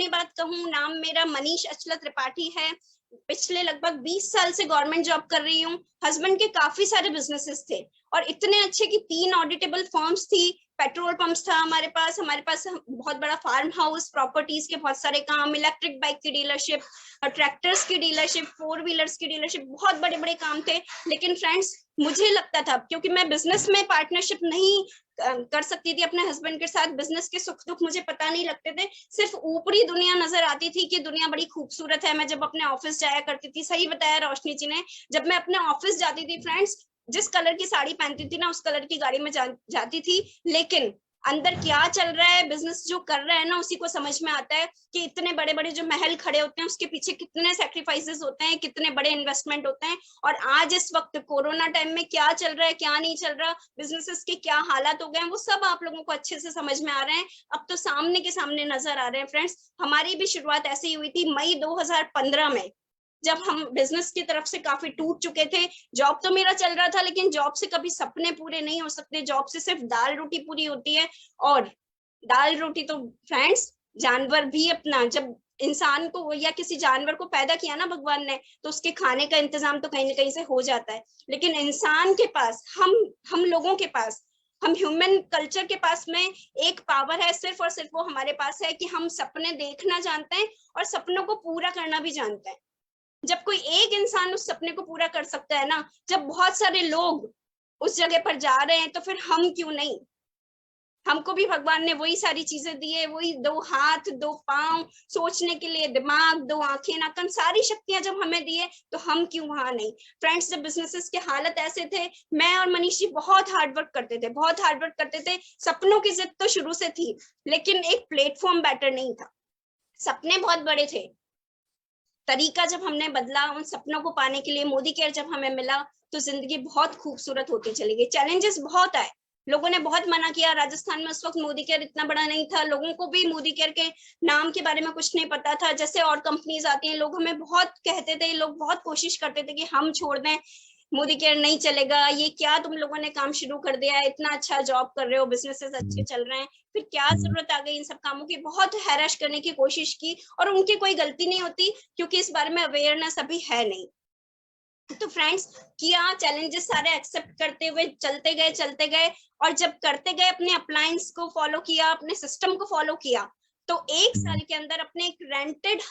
अपनी बात कहूँ, नाम मेरा मनीष अचला त्रिपाठी है। पिछले लगभग 20 साल से गवर्नमेंट जॉब कर रही हूँ। हस्बैंड के काफी सारे बिजनेसेस थे और इतने अच्छे कि 3 ऑडिटेबल फर्म्स थी, पेट्रोल पंप्स था हमारे पास बहुत बड़ा फार्म हाउस, प्रॉपर्टीज के बहुत सारे काम, इलेक्ट्रिक बाइक की डीलरशिप, ट्रैक्टर्स की डीलरशिप, 4 व्हीलर्स की डीलरशिप, बहुत बड़े बड़े काम थे। लेकिन फ्रेंड्स, मुझे लगता था, क्योंकि मैं बिजनेस में पार्टनरशिप नहीं कर सकती थी अपने हस्बैंड के साथ, बिजनेस के सुख दुख मुझे पता नहीं लगते थे, सिर्फ ऊपरी दुनिया नजर आती थी कि दुनिया बड़ी खूबसूरत है। मैं जब अपने ऑफिस जाया करती थी, सही बताया रोशनी जी ने, जब मैं अपने ऑफिस जाती थी फ्रेंड्स, जिस कलर की साड़ी पहनती थी ना, उस कलर की गाड़ी में जाती थी, लेकिन अंदर क्या चल रहा है, बिजनेस जो कर रहा है ना, उसी को समझ में आता है कि इतने बड़े बड़े जो महल खड़े होते हैं उसके पीछे कितने सैक्रिफाइसेस होते हैं, कितने बड़े इन्वेस्टमेंट होते हैं। और आज इस वक्त कोरोना टाइम में क्या चल रहा है, क्या नहीं चल रहा, बिजनेसेस के क्या हालात हो गए हैं, वो सब आप लोगों को अच्छे से समझ में आ रहे हैं। अब तो सामने के सामने नजर आ रहे हैं फ्रेंड्स। हमारी भी शुरुआत ऐसे ही हुई थी मई 2015 में, जब हम बिजनेस की तरफ से काफी टूट चुके थे। जॉब तो मेरा चल रहा था, लेकिन जॉब से कभी सपने पूरे नहीं हो सकते, जॉब से सिर्फ दाल रोटी पूरी होती है। और दाल रोटी तो फ्रेंड्स, जानवर भी अपना, जब इंसान को या किसी जानवर को पैदा किया ना भगवान ने, तो उसके खाने का इंतजाम तो कहीं ना कहीं से हो जाता है। लेकिन इंसान के पास, हम लोगों के पास, हम ह्यूमन कल्चर के पास में एक पावर है, सिर्फ और सिर्फ वो हमारे पास है कि हम सपने देखना जानते हैं और सपनों को पूरा करना भी जानते हैं। जब कोई एक इंसान उस सपने को पूरा कर सकता है ना, जब बहुत सारे लोग उस जगह पर जा रहे हैं, तो फिर हम क्यों नहीं। हमको भी भगवान ने वही सारी चीजें दी है, वही 2 हाथ 2 पांव, सोचने के लिए दिमाग, 2 आंखें नाक, सारी शक्तियां जब हमें दी है, तो हम क्यों वहां नहीं। फ्रेंड्स, जब बिजनेसेस के हालत ऐसे थे, मैं और मनीष जी बहुत हार्डवर्क करते थे, बहुत हार्डवर्क करते थे। सपनों की जिद तो शुरू से थी, लेकिन एक प्लेटफॉर्म बेटर नहीं था। सपने बहुत बड़े थे, तरीका जब हमने बदला उन सपनों को पाने के लिए, मोदी केयर जब हमें मिला, तो जिंदगी बहुत खूबसूरत होती चली गई। चैलेंजेस बहुत आए, लोगों ने बहुत मना किया। राजस्थान में उस वक्त मोदी केयर इतना बड़ा नहीं था, लोगों को भी मोदी केयर के नाम के बारे में कुछ नहीं पता था। जैसे और कंपनीज आती हैं, लोग हमें बहुत कहते थे, लोग बहुत कोशिश करते थे कि हम छोड़ दें, मोदी केयर नहीं चलेगा, ये क्या तुम लोगों ने काम शुरू कर दिया है, इतना अच्छा जॉब कर रहे हो, बिजनेसेस अच्छे चल रहे हैं, फिर क्या जरूरत आ गई इन सब कामों की। बहुत हैराश करने की कोशिश की, और उनकी कोई गलती नहीं होती, क्योंकि इस बारे में अवेयरनेस अभी है नहीं। तो फ्रेंड्स, किया, चैलेंजेस सारे एक्सेप्ट करते हुए चलते गए, और जब करते गए, अपने अप्लायंस को फॉलो किया, अपने सिस्टम को फॉलो किया, तो 1 साल के अंदर अपने एक रेंटेड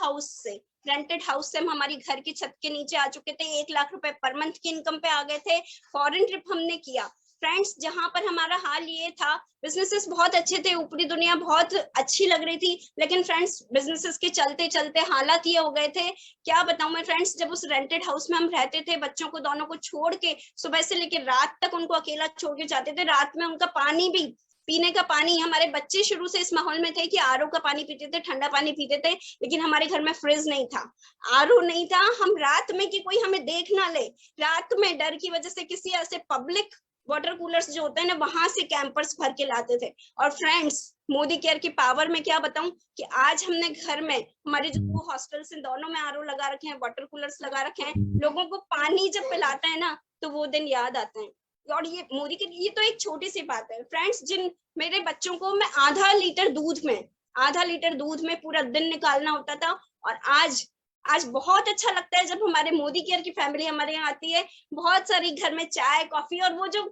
हाउस से हम हमारी घर की छत के नीचे आ चुके थे, 1 लाख रुपए पर मंथ की इनकम पे आ गए थे। फॉरेन ट्रिप हमने किया फ्रेंड्स, जहां पर हमारा हाल ये था, बिजनेसेस बहुत अच्छे थे, ऊपरी दुनिया बहुत अच्छी लग रही थी, लेकिन फ्रेंड्स, बिजनेसेस के चलते चलते हालात ये हो गए थे, क्या बताऊं मैं फ्रेंड्स। जब उस रेंटेड हाउस में हम रहते थे, बच्चों को दोनों को छोड़ के, सुबह से लेकर रात तक उनको अकेला छोड़ के जाते थे, रात में उनका पानी भी, पीने का पानी, हमारे बच्चे शुरू से इस माहौल में थे कि आरओ का पानी पीते थे, ठंडा पानी पीते थे, लेकिन हमारे घर में फ्रिज नहीं था, आरओ नहीं था। हम रात में कि कोई हमें देख ना ले, रात में डर की वजह से किसी ऐसे पब्लिक वाटर कूलर्स जो होते हैं ना, वहां से कैंपर्स भर के लाते थे। और फ्रेंड्स, मोदी केयर की पावर में क्या बताऊं कि आज हमने घर में, हमारे जो 2 हॉस्टल्स हैं, दोनों में आरओ लगा रखे हैं, वाटर कूलर्स लगा रखे हैं। लोगों को पानी जब पिलाते हैं ना, तो वो दिन याद आते हैं। और ये मोदी के, ये तो एक छोटी सी बात है फ्रेंड्स। जिन मेरे बच्चों को मैं आधा लीटर दूध में पूरा दिन निकालना होता था, और आज बहुत अच्छा लगता है जब हमारे मोदी केयर की फैमिली हमारे यहाँ आती है, बहुत सारी घर में चाय कॉफी, और वो जो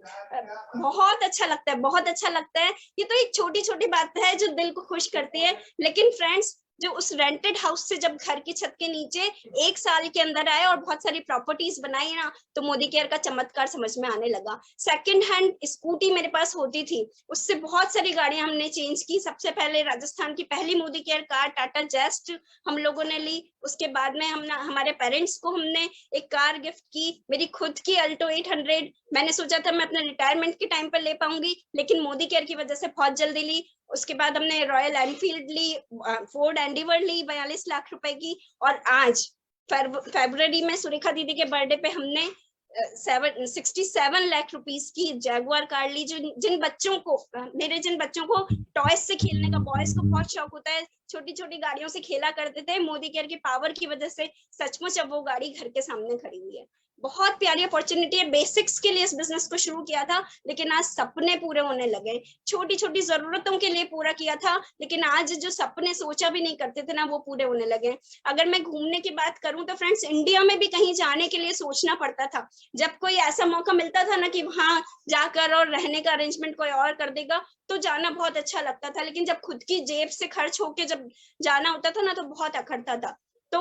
बहुत अच्छा लगता है, बहुत अच्छा लगता है। ये तो एक छोटी छोटी बात है जो दिल को खुश करती है। लेकिन फ्रेंड्स, जो उस रेंटेड हाउस से जब घर की छत के नीचे 1 साल के अंदर आए और बहुत सारी प्रॉपर्टीज बनाई ना, तो मोदी केयर का चमत्कार समझ में आने लगा। सेकंड हैंड स्कूटी मेरे पास होती थी, उससे बहुत सारी गाड़ियां हमने चेंज की। सबसे पहले राजस्थान की पहली मोदी केयर कार टाटा जेस्ट हम लोगों ने ली। उसके बाद में हम हमारे पेरेंट्स को हमने एक कार गिफ्ट की, मेरी खुद की अल्टो 800। मैंने सोचा था मैं अपने रिटायरमेंट के टाइम पर ले पाऊंगी, लेकिन मोदी केयर की वजह से बहुत जल्दी ली। उसके बाद हमने रॉयल एनफील्ड ली, फोर्ड एंडीवर ली 42 लाख रुपए की। और आज फरवरी में सुरेखा दीदी के बर्थडे पे हमने 67 लाख रुपीस की जैगुआर कार ली। जिन बच्चों को, जिन बच्चों को टॉयज से खेलने का, बॉयज को बहुत शौक होता है, छोटी छोटी गाड़ियों से खेला करते थे, मोदी केयर की पावर की वजह से सचमुच अब वो गाड़ी घर के सामने खड़ी हुई है। बहुत प्यारी अपॉर्चुनिटी है। बेसिक्स के लिए इस बिजनेस को शुरू किया था, लेकिन आज सपने पूरे होने लगे। छोटी छोटी जरूरतों के लिए पूरा किया था, लेकिन आज जो सपने सोचा भी नहीं करते थे ना, वो पूरे होने लगे। अगर मैं घूमने की बात करूं तो फ्रेंड्स, इंडिया में भी कहीं जाने के लिए सोचना पड़ता था। जब कोई ऐसा मौका मिलता था ना कि वहां जाकर और रहने का अरेंजमेंट कोई और कर देगा, तो जाना बहुत अच्छा लगता था। लेकिन जब खुद की जेब से खर्च होके जब जाना होता था ना, तो बहुत अखरता था। तो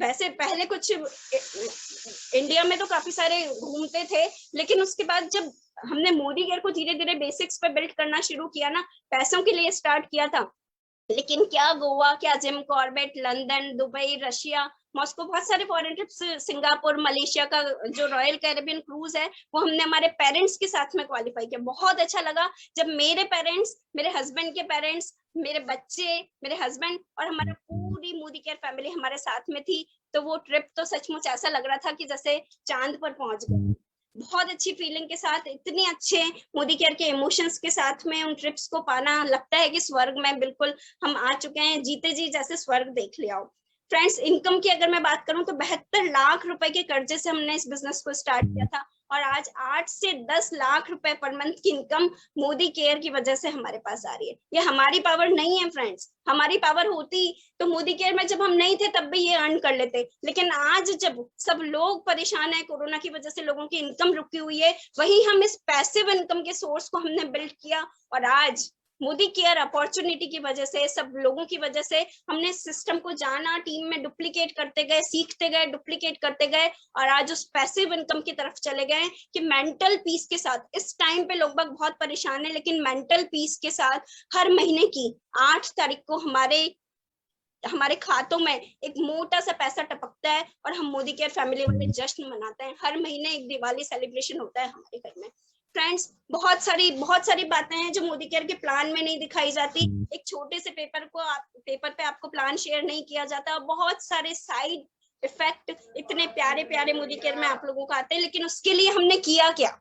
वैसे पहले कुछ इंडिया में तो काफी सारे घूमते थे, लेकिन उसके बाद जब हमने मोदी केयर को धीरे धीरे बेसिक्स पे बिल्ड करना शुरू किया ना, पैसों के लिए स्टार्ट किया था। लेकिन क्या गोवा, क्या Jim Corbett, London, Dubai, Russia, Moscow, बहुत सारे फॉरेन ट्रिप्स, सिंगापुर, मलेशिया का जो रॉयल कैरेबियन क्रूज है, वो हमने हमारे पेरेंट्स के साथ में क्वालिफाई किया। बहुत अच्छा लगा जब मेरे पेरेंट्स, मेरे हस्बैंड के पेरेंट्स, मेरे बच्चे, मेरे हस्बैंड और हमारा पूरी मोदी केयर फैमिली हमारे साथ में थी। तो वो ट्रिप तो सचमुच ऐसा लग रहा था कि जैसे चांद पर पहुंच गए। बहुत अच्छी फीलिंग के साथ, इतने अच्छे मोदी केयर के इमोशंस के साथ में उन ट्रिप्स को पाना, लगता है कि स्वर्ग में बिल्कुल हम आ चुके हैं, जीते जी जैसे स्वर्ग देख लिया हो। फ्रेंड्स, इनकम की अगर मैं बात करूं तो 72 लाख रुपए के कर्जे से हमने इस बिजनेस को स्टार्ट किया था, और आज 8 से 10 लाख रुपए पर मंथ की इनकम मोदी केयर की वजह से हमारे पास आ रही है। ये हमारी पावर नहीं है फ्रेंड्स। हमारी पावर होती तो मोदी केयर में जब हम नहीं थे तब भी ये अर्न कर लेते, लेकिन आज जब सब लोग परेशान है, कोरोना की वजह से लोगों की इनकम रुकी हुई है, वही हम इस पैसिव इनकम के सोर्स को हमने बिल्ड किया। और आज मोदी केयर अपॉर्चुनिटी की वजह से, सब लोगों की वजह से हमने सिस्टम को जाना, टीम में डुप्लीकेट करते गए, सीखते गए, डुप्लीकेट करते गए, और आज उस पैसिव इनकम की तरफ चले गए कि मेंटल पीस के साथ, इस टाइम पे लोग बाग बहुत परेशान है, लेकिन मेंटल पीस के साथ हर महीने की 8 तारीख को हमारे हमारे खातों में एक मोटा सा पैसा टपकता है, और हम मोदी केयर फैमिली वाले जश्न मनाते हैं। हर महीने एक दिवाली सेलिब्रेशन होता है हमारे घर में। फ्रेंड्स, बहुत सारी बातें हैं जो मोदी केयर के प्लान में नहीं दिखाई जाती। एक छोटे से पेपर पे आपको प्लान शेयर नहीं किया जाता। बहुत सारे साइड इफेक्ट इतने प्यारे प्यारे मोदी केयर में आप लोगों को आते हैं, लेकिन उसके लिए हमने किया क्या?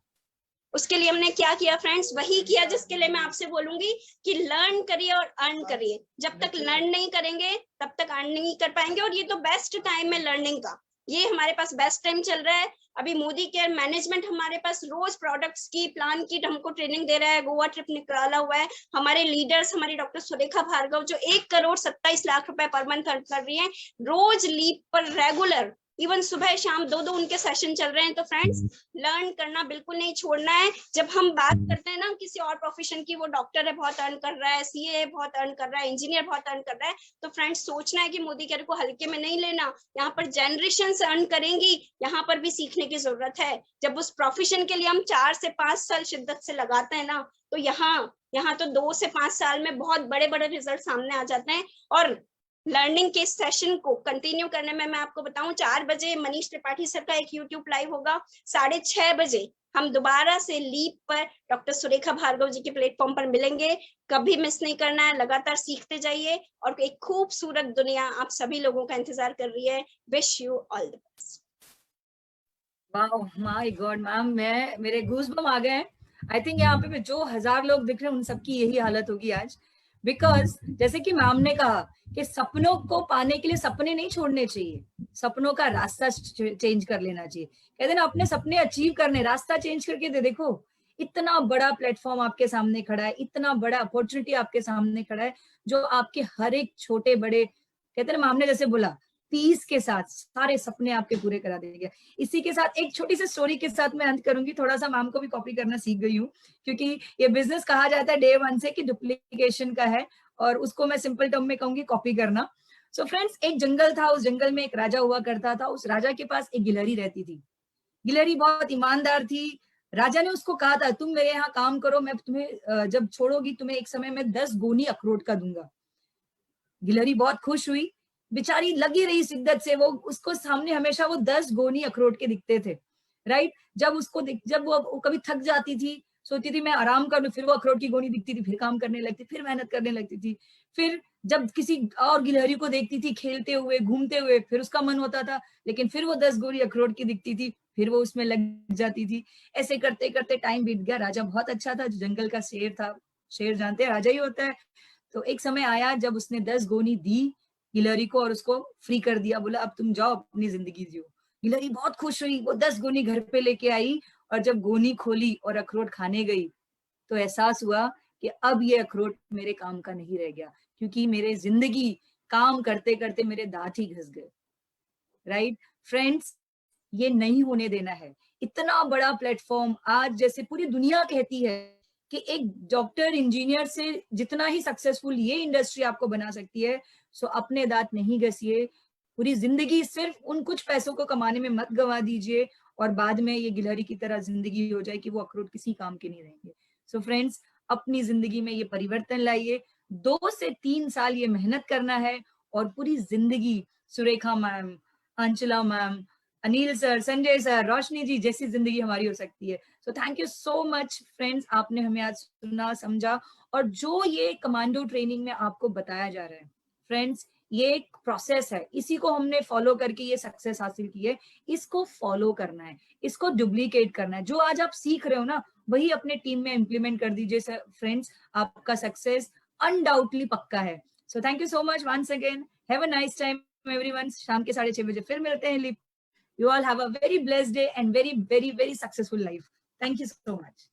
उसके लिए हमने क्या किया फ्रेंड्स? वही किया जिसके लिए मैं आपसे बोलूंगी कि लर्न करिए और अर्न करिए। जब तक लर्न नहीं करेंगे तब तक अर्न नहीं कर पाएंगे, और ये तो बेस्ट टाइम है लर्निंग का। ये हमारे पास बेस्ट टाइम चल रहा है। अभी मोदी केयर मैनेजमेंट हमारे पास रोज प्रोडक्ट्स की, प्लान की हमको ट्रेनिंग दे रहा है। गोवा ट्रिप निकाला हुआ है। हमारे लीडर्स, हमारी डॉक्टर सुरेखा भार्गव जो 1 करोड़ 27 लाख रुपए पर मंथ अर्न कर रही है, रोज लीव पर रेगुलर, इवन सुबह शाम 2-2 उनके सेशन चल रहे हैं। तो फ्रेंड्स, लर्न करना बिल्कुल नहीं छोड़ना है। जब हम बात करते हैं ना किसी और प्रोफेशन की, वो डॉक्टर है बहुत अर्न कर रहा है, सीए है बहुत अर्न कर रहा है, इंजीनियर बहुत अर्न कर रहा है, तो फ्रेंड्स सोचना है कि मोदी केयर को हल्के में नहीं लेना। यहाँ पर जनरेशन अर्न करेंगी, यहाँ पर भी सीखने की जरूरत है। जब उस प्रोफेशन के लिए हम 4 से 5 साल शिद्दत से लगाते हैं ना, तो यहाँ तो 2 से 5 साल में बहुत बड़े बड़े रिजल्ट सामने आ जाते हैं। और लर्निंग के सेशन को कंटिन्यू करने में मैं आपको बताऊं, 4 बजे मनीष त्रिपाठी सर का एक यूट्यूब लाइव होगा। 6:30 बजे हम दोबारा से लीप पर डॉक्टर सुरेखा भार्गव जी के प्लेटफॉर्म पर मिलेंगे। कभी मिस नहीं करना है, लगातार सीखते जाइए, और एक खूबसूरत दुनिया आप सभी लोगों का इंतजार कर रही है। Wish you all the best. Wow, my God ma'am, मेरे गूज़बम्प आ गए हैं। आई थिंक यहाँ पे जो 1000 लोग दिख रहे हैं उन सबकी यही हालत होगी आज। बिकॉज जैसे कि मैम ने कहा कि सपनों को पाने के लिए सपने नहीं छोड़ने चाहिए, सपनों का रास्ता चेंज कर लेना चाहिए। कहते हैं ना, अपने सपने अचीव करने, रास्ता चेंज करके दे देखो। इतना बड़ा प्लेटफॉर्म आपके सामने खड़ा है, इतना बड़ा अपॉर्चुनिटी आपके सामने खड़ा है, जो आपके हर एक छोटे बड़े, कहते हैं ना, मैम ने जैसे बोला, पीस के साथ सारे सपने आपके पूरे करा देंगे। इसी के साथ एक छोटी सी स्टोरी के साथ मैं अंत करूंगी। थोड़ा सा मैम को भी कॉपी करना सीख गई हूँ, क्योंकि ये बिजनेस कहा जाता है डे 1 से कि डुप्लीकेशन का है, और उसको मैं सिंपल टर्म में कहूंगी कॉपी करना। सो फ्रेंड्स, एक जंगल था, उस जंगल में एक राजा हुआ करता था। उस राजा के पास एक गिलहरी रहती थी। गिलहरी बहुत ईमानदार थी। राजा ने उसको कहा था, तुम मेरे यहाँ काम करो, मैं तुम्हें जब छोड़ोगी तुम्हें एक समय में 10 गोनी अखरोट का दूंगा। गिलहरी बहुत खुश हुई, बेचारी लगी रही शिद्दत से। वो उसको सामने हमेशा वो 10 गोनी अखरोट के दिखते थे, राइट। जब वो कभी थक जाती थी, सोचती थी मैं आराम कर लूं, फिर वो अखरोट की गोनी दिखती थी, फिर काम करने लगती, फिर मेहनत करने लगती थी। फिर जब किसी और गिलहरी को देखती थी खेलते हुए, घूमते हुए, फिर उसका मन होता था, लेकिन फिर वो 10 गोनी अखरोट की दिखती थी, फिर वो उसमें लग जाती थी। ऐसे करते करते टाइम बीत गया। राजा बहुत अच्छा था, जो जंगल का शेर था, शेर जानते हैं राजा ही होता है। तो एक समय आया जब उसने 10 गोनी दी गिलहरी को और उसको फ्री कर दिया, बोला अब तुम जाओ अपनी जिंदगी जियो। गिलहरी बहुत खुश हुई, वो 10 गोनी घर पे लेके आई, और जब गोनी खोली और अखरोट खाने गई तो एहसास हुआ कि अब ये अखरोट मेरे काम का नहीं रह गया, क्योंकि मेरे जिंदगी काम करते करते मेरे दांत ही घिस गए। राइट फ्रेंड्स, ये नहीं होने देना है। इतना बड़ा प्लेटफॉर्म आज, जैसे पूरी दुनिया कहती है कि एक डॉक्टर इंजीनियर से जितना ही सक्सेसफुल ये इंडस्ट्री आपको बना सकती है, सो अपने दांत नहीं घसिए, पूरी जिंदगी सिर्फ उन कुछ पैसों को कमाने में मत गंवा दीजिए, और बाद में ये गिलहरी की तरह जिंदगी हो जाए कि वो अखरोट किसी काम के नहीं रहेंगे। सो फ्रेंड्स, अपनी जिंदगी में ये परिवर्तन लाइए, 2 से 3 साल ये मेहनत करना है, और पूरी जिंदगी Surekha ma'am, Anchala ma'am, Anil sir, Sanjay sir, Roshni ji जैसी जिंदगी हमारी हो सकती है। So thank you so much friends, आपने हमें आज सुना, समझा, और जो ये कमांडो ट्रेनिंग में आपको बताया जा रहा है फ्रेंड्स, ये एक प्रोसेस है, इसी को हमने फॉलो करके ये सक्सेस हासिल की है। इसको फॉलो करना है, इसको डुप्लीकेट करना है। जो आज आप सीख रहे हो ना, वही अपने टीम में इंप्लीमेंट कर दीजिए फ्रेंड्स, आपका सक्सेस अनडाउटली पक्का है। So thank you so much once again, have a nice time everyone. शाम के 6:30 बजे फिर मिलते हैं। You all have a very blessed day and very, very, very successful life. Thank you so much.